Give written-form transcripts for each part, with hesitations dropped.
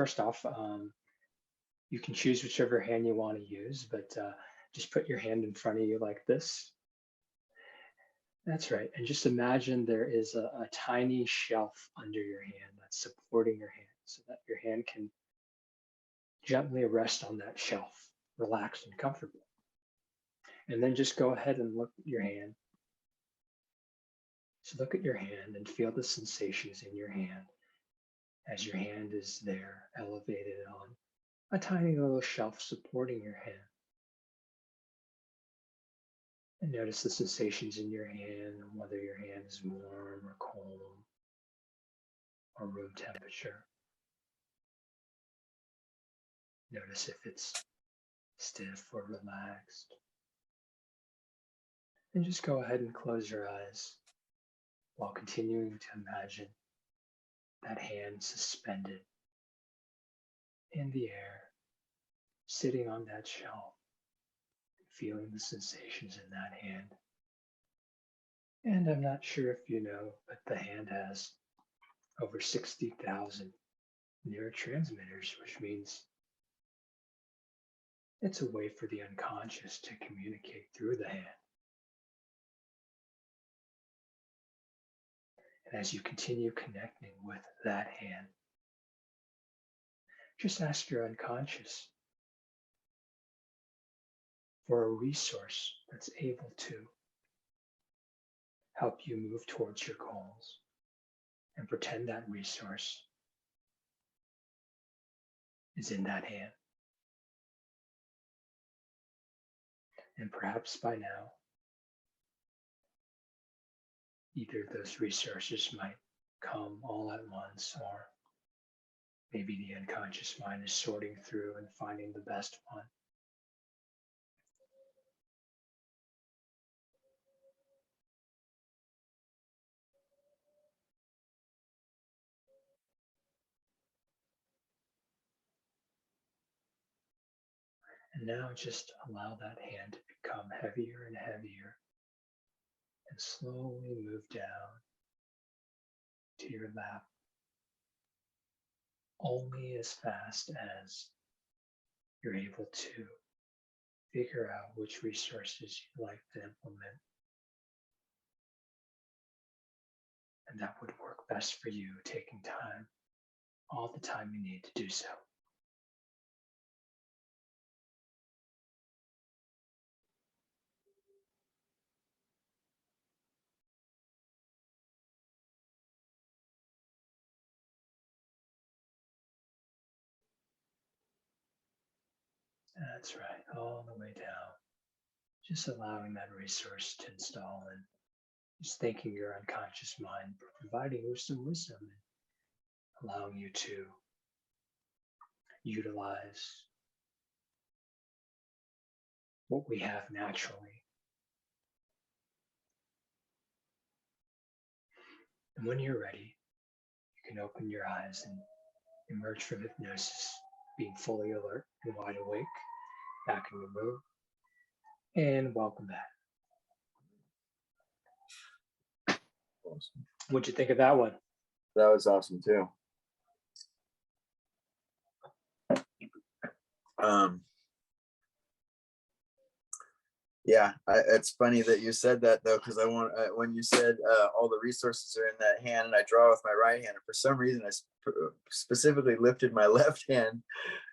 first off, you can choose whichever hand you want to use, but just put your hand in front of you like this. That's right. And just imagine there is a tiny shelf under your hand that's supporting your hand so that your hand can gently rest on that shelf, relaxed and comfortable. And then just go ahead and look at your hand. So look at your hand and feel the sensations in your hand as your hand is there, elevated on a tiny little shelf supporting your hand. And notice the sensations in your hand, whether your hand is warm or cold or room temperature. Notice if it's stiff or relaxed. And just go ahead and close your eyes while continuing to imagine that hand suspended in the air, sitting on that shelf, feeling the sensations in that hand. And I'm not sure if you know, but the hand has over 60,000 neurotransmitters, which means it's a way for the unconscious to communicate through the hand. And as you continue connecting with that hand, just ask your unconscious for a resource that's able to help you move towards your goals, and pretend that resource is in that hand. And perhaps by now, either of those resources might come all at once, or maybe the unconscious mind is sorting through and finding the best one. And now just allow that hand to become heavier and heavier and slowly move down to your lap, only as fast as you're able to figure out which resources you'd like to implement. And that would work best for you, taking time, all the time you need to do so. That's right, all the way down. Just allowing that resource to install and just thanking your unconscious mind for providing you some wisdom and allowing you to utilize what we have naturally. And when you're ready, you can open your eyes and emerge from hypnosis, being fully alert and wide awake, back in the room. And welcome back. Awesome. What'd you think of that one? That was awesome too. Yeah, it's funny that you said that though, because when you said all the resources are in that hand, and I draw with my right hand, and for some reason I specifically lifted my left hand,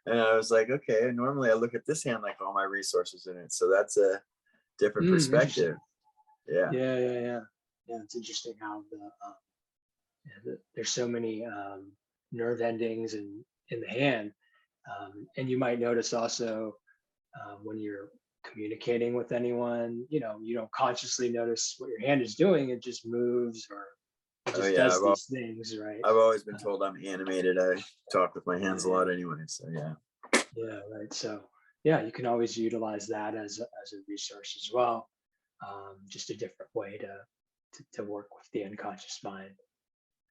and I was like, okay, normally I look at this hand like all my resources in it, so that's a different perspective. Yeah. Yeah. It's interesting how there's so many nerve endings in the hand, and you might notice also when you're communicating with anyone, you don't consciously notice what your hand is doing. It just moves or it just does these things, right? I've always been told I'm animated. I talk with my hands a lot anyway, so yeah. Yeah, right. So yeah, you can always utilize that as a resource as well. Just a different way to work with the unconscious mind.